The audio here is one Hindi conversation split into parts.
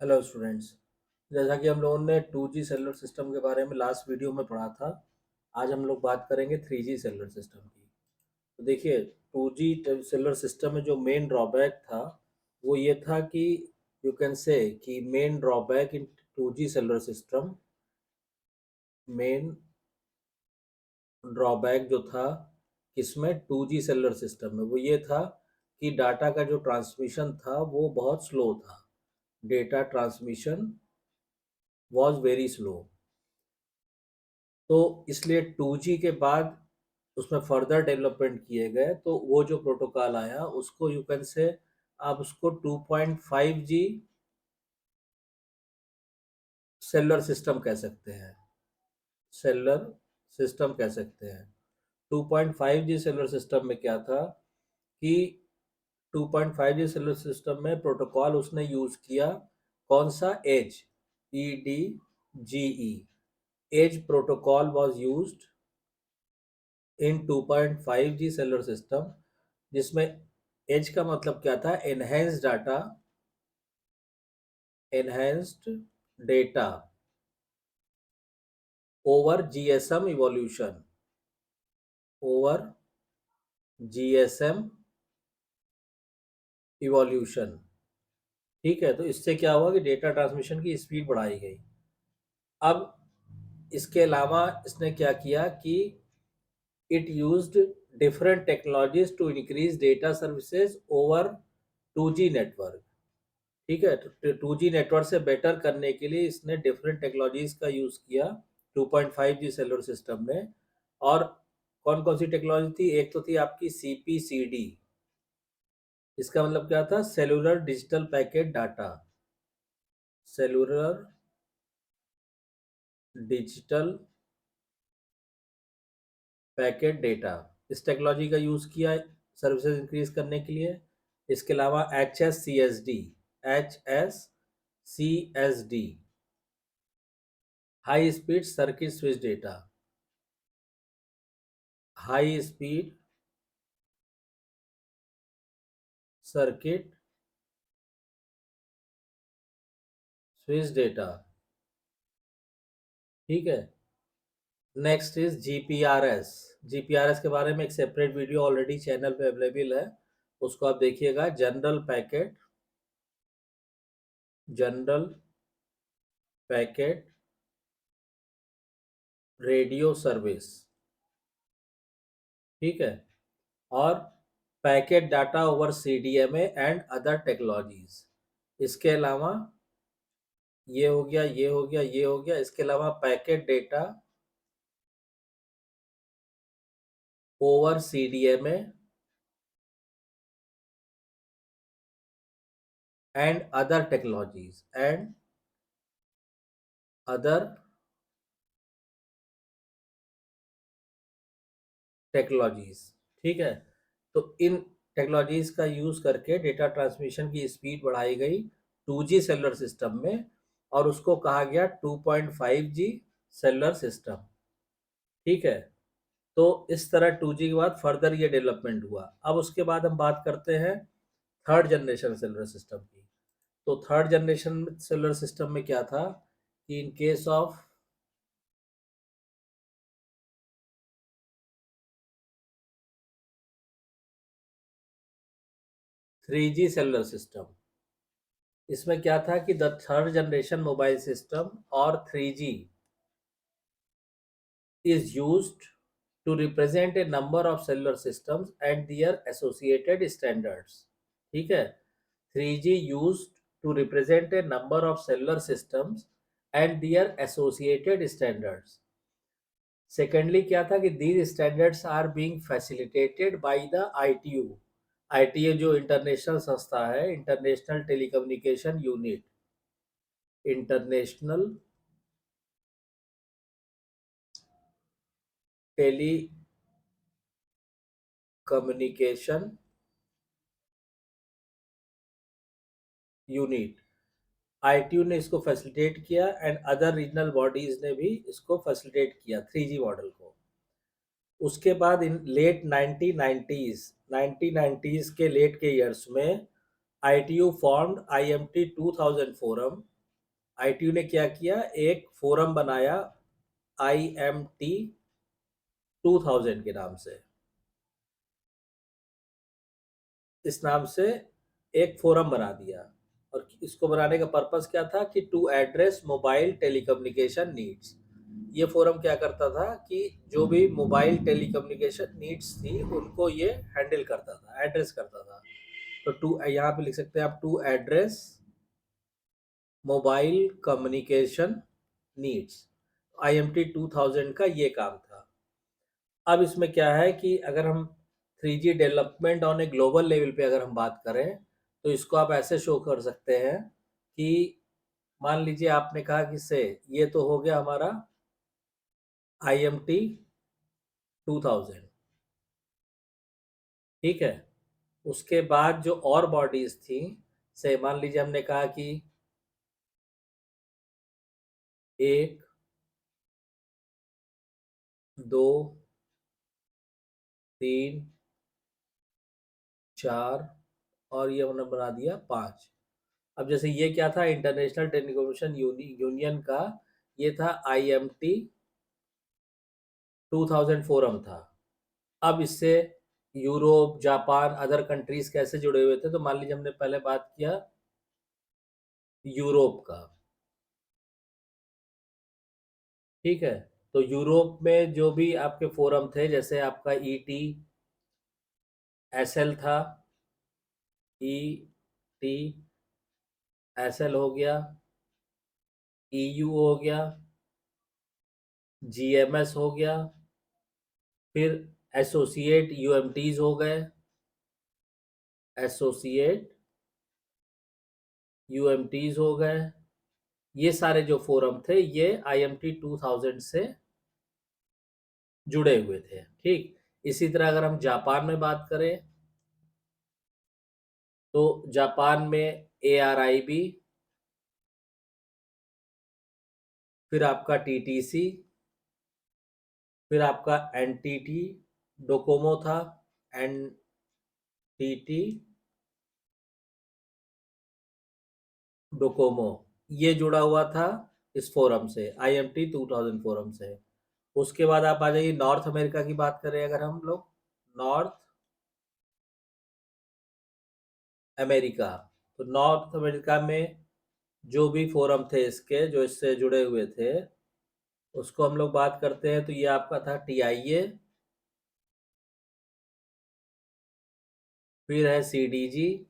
Hello students. जैसा कि हम लोगों ने 2G सेलुलर सिस्टम के बारे में लास्ट वीडियो में पढ़ा था, आज हम लोग बात करेंगे 3G सेलुलर सिस्टम की। तो देखिए, 2G सेलुलर सिस्टम में जो मेन ड्रॉबैक था वो ये था कि यू कैन से कि main drawback in 2G cellular system, main drawback जो था इसमें 2G सेलुलर सिस्टम में वो ये था कि डाटा का जो ट्रांसमिशन था वो बहुत स्लो था। Data transmission was very slow. तो इसलिए 2G के बाद उसमें फर्दर डेवलपमेंट किए गए, तो वो जो प्रोटोकॉल आया उसको यू कैन से आप उसको 2.5G सेलुलर सिस्टम कह सकते हैं। सेलुलर सिस्टम कह सकते हैं। 2.5G सेलुलर सिस्टम में क्या था कि 2.5G सेलुलर सिस्टम में प्रोटोकॉल उसने यूज किया कौन सा, EDGE, EDGE। EDGE protocol was used in 2.5G cellular system, जिसमें एज का मतलब क्या था, enhanced data over GSM evolution, over GSM evolution. ठीक है, तो इससे क्या हुआ कि डेटा ट्रांसमिशन की स्पीड बढ़ाई गई। अब इसके अलावा इसने क्या किया कि it used different technologies to increase data services over 2G network. ठीक है, तो 2G नेटवर्क से बेटर करने के लिए इसने डिफरेंट टेक्नोलॉजीज का यूज किया 2.5G सेलुलर सिस्टम में। और कौन कौन सी टेक्नोलॉजी थी, एक तो थी आपकी CPCD। इसका मतलब क्या था, cellular digital packet data, cellular digital packet data. इस टेक्नोलॉजी का यूज किया सर्विसेज इंक्रीज करने के लिए। इसके अलावा HSCSD, high speed circuit switch data, high speed circuit switch data. ठीक है, नेक्स्ट इज जीपीआरएस। जीपीआरएस के बारे में एक सेपरेट वीडियो ऑलरेडी चैनल पे अवेलेबल है, उसको आप देखिएगा। General packet radio service. ठीक है, और packet data over CDMA and other technologies. इसके अलावा ये हो गया, ये हो गया, ये हो गया। इसके अलावा packet data over CDMA and other technologies. ठीक है, तो इन टेक्नोलॉजीज का यूज करके डेटा ट्रांसमिशन की स्पीड बढ़ाई गई 2G सेलुलर सिस्टम में, और उसको कहा गया 2.5G सेलुलर सिस्टम। ठीक है, तो इस तरह 2G के बाद फर्दर ये डेवलपमेंट हुआ। अब उसके बाद हम बात करते हैं थर्ड जनरेशन सेलुलर सिस्टम की। तो थर्ड जनरेशन सेलुलर सिस्टम में क्या था कि in case of 3G cellular system, इसमें क्या था कि the third generation mobile system और 3G is used to represent a number of cellular systems and their associated standards. ठीक है, 3G used to represent a number of cellular systems and their associated standards. Secondly क्या था कि these standards are being facilitated by the ITU. ITU जो इंटरनेशनल संस्था है, international telecommunication unit, international telecommunication unit, ITU ने इसको फैसिलिटेट किया एंड अदर रीजनल बॉडीज ने भी इसको फैसिलिटेट किया 3G मॉडल को। उसके बाद इन लेट 1990s के लेट के ईयर्स में ITU formed IMT 2000 forum, ITU ने क्या किया, एक फोरम बनाया IMT 2000 के नाम से। इस नाम से एक फोरम बना दिया, और इसको बनाने का पर्पस क्या था कि to address mobile telecommunication needs. ये फोरम क्या करता था कि जो भी मोबाइल टेलीकम्युनिकेशन नीड्स थी उनको ये हैंडल करता था, एड्रेस करता था। तो टू, यहाँ पे लिख सकते हैं आप, to address mobile communication needs. IMT 2000 का ये काम था। अब इसमें क्या है कि अगर हम 3G development on a global level पे अगर हम बात करें, तो इसको आप ऐसे शो कर सकते हैं कि मान लीजिए आपने कहा कि से ये तो हो गया हमारा IMT 2000, ठीक है। उसके बाद जो और बॉडीज थी, से मान लीजिए हमने कहा कि 1, 2, 3, 4, और ये हमने बना दिया 5। अब जैसे ये क्या था, इंटरनेशनल टेलीकम्युनिकेशन यूनियन का ये था IMT 2000 फोरम था। अब इससे यूरोप, जापान, अदर कंट्रीज कैसे जुड़े हुए थे, तो मान लीजिए हमने पहले बात किया यूरोप का, ठीक है। तो यूरोप में जो भी आपके फोरम थे, जैसे आपका ETSL था, ETSL हो गया, EU हो गया, GMS हो गया, फिर एसोसिएट UMTs हो गए, एसोसिएट UMTs हो गए। ये सारे जो फोरम थे ये IMT 2000 से जुड़े हुए थे, ठीक। इसी तरह अगर हम जापान में बात करें, तो जापान में ARIB, फिर आपका TTC, फिर आपका NTT डोकोमो था, NTT डोकोमो, ये जुड़ा हुआ था इस फोरम से, IMT 2000 फोरम से। उसके बाद आप आ जाइए नॉर्थ अमेरिका की बात करें अगर हम लोग, नॉर्थ अमेरिका, तो नॉर्थ अमेरिका में जो भी फोरम थे इसके, जो इससे जुड़े हुए थे, उसको हम लोग बात करते हैं, तो ये आपका था TIA, फिर है CDG,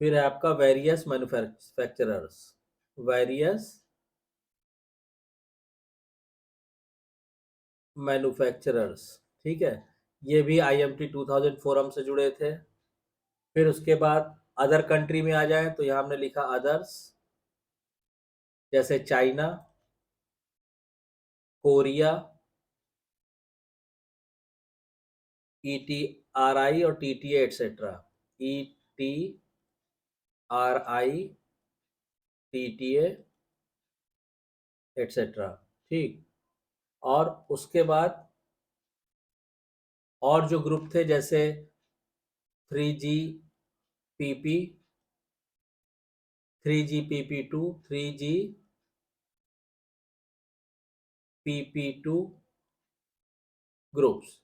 फिर है आपका वेरियस मैन्युफैक्चरर्स, वेरियस मैन्युफैक्चरर्स, ठीक है। ये भी IMT 2000 फोरम से जुड़े थे। फिर उसके बाद अदर कंट्री में आ जाए, तो यहाँ हमने लिखा अदर्स, जैसे चाइना, कोरिया, ETRI और TTA etcetera, ETRI, TTA etcetera, ठीक। और उसके बाद और जो ग्रुप थे, जैसे 3GPP, 3GPP2, 3GPP2 ग्रुप्स,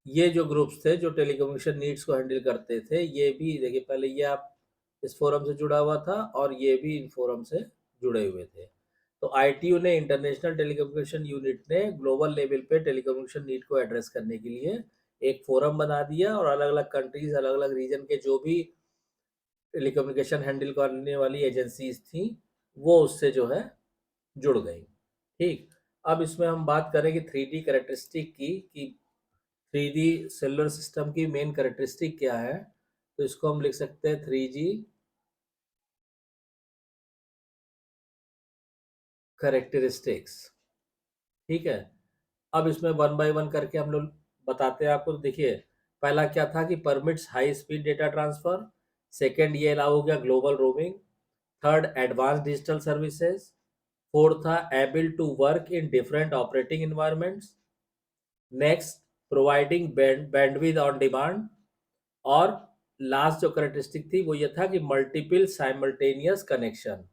ये जो ग्रुप्स थे जो टेलीकम्युनिकेशन नीड्स को हैंडल करते थे, ये भी देखिए, पहले ये आप इस फोरम से जुड़ा हुआ था, और ये भी इन फोरम से जुड़े हुए थे। तो ITU ने, इंटरनेशनल टेलीकम्युनिकेशन यूनिट ने, ग्लोबल लेवल पे टेलीकम्युनिकेशन नीड को एड्रेस करने के लिए एक फोरम बना दिया, और अलग अलग कंट्रीज, अलग अलग रीजन के जो भी टेलीकम्युनिकेशन हैंडल करने वाली एजेंसीज थी, वो उससे जो है जुड़ गई, ठीक। अब इसमें हम बात करें कि 3D कैरेक्टरिस्टिक की, कि 3D सेलुलर सिस्टम की मेन कैरेक्टरिस्टिक क्या है, तो इसको हम लिख सकते हैं 3G कैरेक्टरिस्टिक्स, ठीक है। अब इसमें वन बाय वन करके हम लोग बताते हैं आपको। तो देखिए, पहला क्या था कि permits high speed data transfer, second ये अलाउ हो गया global roaming, third advanced digital services, fourth था able to work in different operating environments, next providing bandwidth on demand, और लास्ट जो करेक्टरिस्टिक थी वो ये था कि मल्टीपल साइमल्टेनियस कनेक्शन।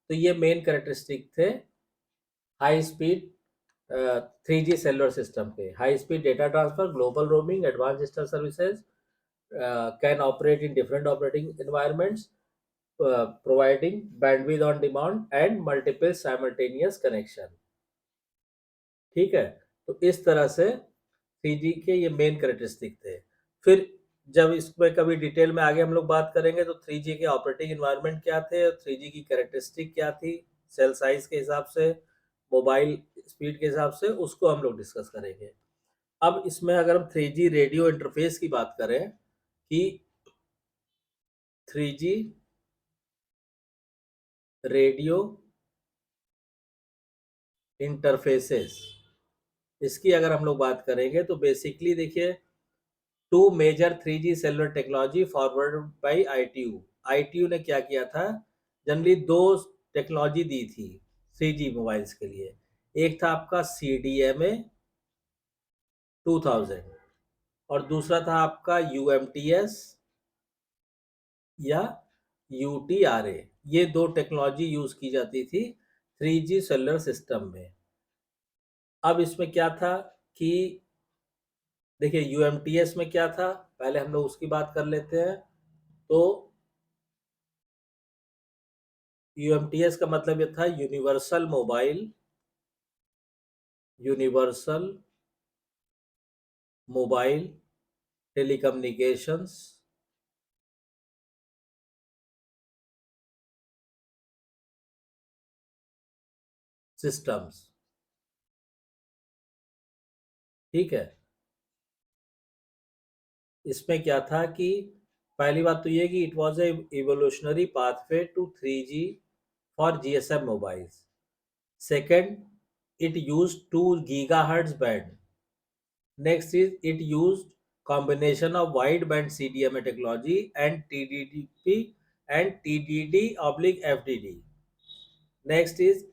तो ये मेन करेक्टरिस्टिक थे high speed 3G cellular system के। High speed data transfer, global roaming, advanced digital services, can operate in different operating environments, providing bandwidth on demand and multiple simultaneous connection। ठीक है, तो इस तरह से 3G के ये मेन करेक्टरिस्टिक थे। फिर जब इसमें कभी डिटेल में आगे हम लोग बात करेंगे तो 3G के ऑपरेटिंग एनवायरनमेंट क्या थे और 3G की करेक्टरिस्टिक क्या थी, सेल साइज के हिसाब से, मोबाइल स्पीड के हिसाब से, उसको हम लोग डिस्कस करेंगे। अब इसमें अगर हम 3G रेडियो इंटरफेस की बात करें कि 3G रेडियो इंटरफेसेस, इसकी अगर हम लोग बात करेंगे तो बेसिकली देखिए, two major 3G cellular technology forward by ITU। ITU ने क्या किया था, जनरली दो टेक्नोलॉजी दी थी 3G मोबाइल्स के लिए। एक था आपका CDMA 2000 और दूसरा था आपका UMTS या UTRA। ये दो टेक्नोलॉजी यूज की जाती थी 3G सेलुलर सिस्टम में। अब इसमें क्या था कि देखिए UMTS में क्या था, पहले हम लोग उसकी बात कर लेते हैं। तो UMTS का मतलब ये था यूनिवर्सल मोबाइल टेलीकम्युनिकेशंस सिस्टम्स। ठीक है, इसमें क्या था कि पहली बात तो ये कि it was a evolutionary pathway to 3G for GSM mobiles. Second, it used 2 gigahertz band. Next is it used combination of wideband CDMA technology and TDP and TDD/FDD. Next is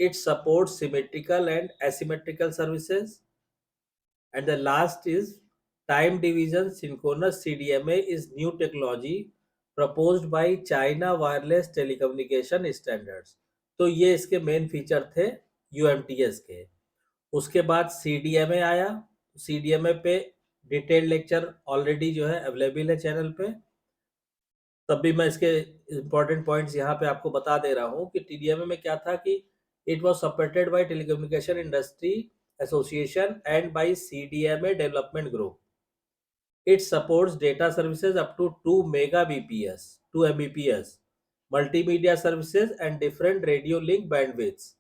it supports symmetrical and asymmetrical services. And the last is time division synchronous CDMA is new technology proposed by China Wireless Telecommunication Standards। तो ये इसके मेन फीचर थे UMTS के। उसके बाद CDMA आया। CDMA पे डिटेल्ड लेक्चर ऑलरेडी जो है अवेलेबल है चैनल पे। तब भी मैं इसके इंपॉर्टेंट पॉइंट्स यहाँ पे आपको बता दे रहा हूँ कि TDMA में क्या था कि it was supported by telecommunication industry association and by CDMA development group. It supports data services up to 2 Mbps, 2 Mbps, multimedia services and different radio link bandwidths.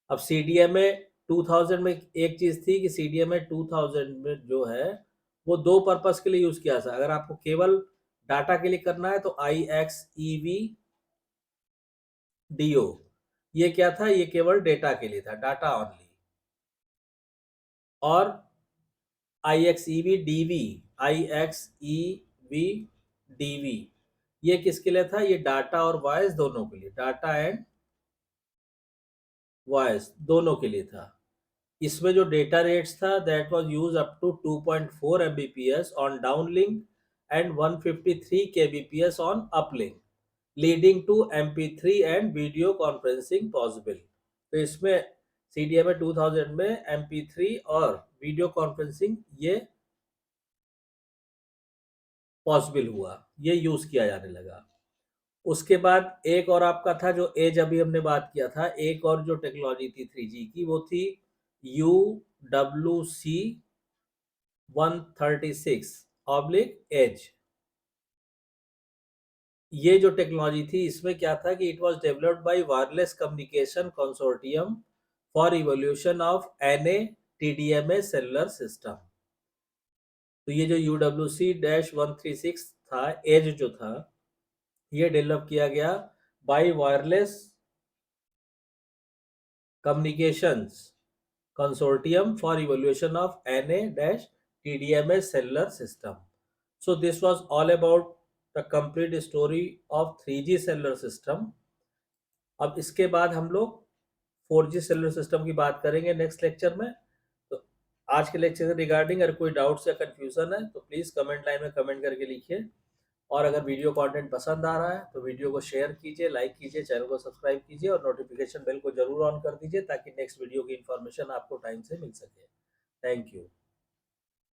अब CDMA 2000 में एक चीज थी कि CDMA 2000 में जो है वो दो पर्पस के लिए यूज किया था। अगर आपको केवल डाटा के लिए करना है तो IXEV-DO, ये क्या था, ये केवल डेटा के लिए था, डाटा ऑनली। और IXEV-DV ये किसके लिए था, ये डाटा और वॉइस दोनों के लिए, डाटा एंड वॉइस दोनों के लिए था। इसमें जो डेटा रेट्स था that was use up to 2.4 Mbps on downlink and 153 kbps on uplink, leading to MP3 and video conferencing possible. तो इसमें CDMA 2000 में MP3 और वीडियो कॉन्फ्रेंसिंग ये पॉसिबल हुआ, ये यूज किया जाने लगा। उसके बाद एक और आपका था जो एज अभी हमने बात किया था, एक और जो टेक्नोलॉजी थी 3G की वो थी UWC 136/एज। ये जो टेक्नोलॉजी थी इसमें क्या था कि it was developed by wireless communication consortium for evolution of NA TDMA cellular system. तो ये जो UWC-136 था, एज जो था, ये डेवलप किया गया by wireless communications consortium for evaluation of NA-TDMA cellular system. So this was all about the complete story of 3G cellular system. अब इसके बाद हम लोग 4G सेलुलर सिस्टम की बात करेंगे नेक्स्ट लेक्चर में। तो आज के लेक्चर से रिगार्डिंग अगर कोई डाउट्स या कंफ्यूजन है तो प्लीज कमेंट लाइन में कमेंट करके लिखिए। और अगर वीडियो कंटेंट पसंद आ रहा है तो वीडियो को शेयर कीजिए, लाइक कीजिए, चैनल को सब्सक्राइब कीजिए और नोटिफिकेशन बेल को जरूर ऑन कर दीजिए ताकि नेक्स्ट वीडियो की इन्फॉर्मेशन आपको टाइम से मिल सके। Thank you.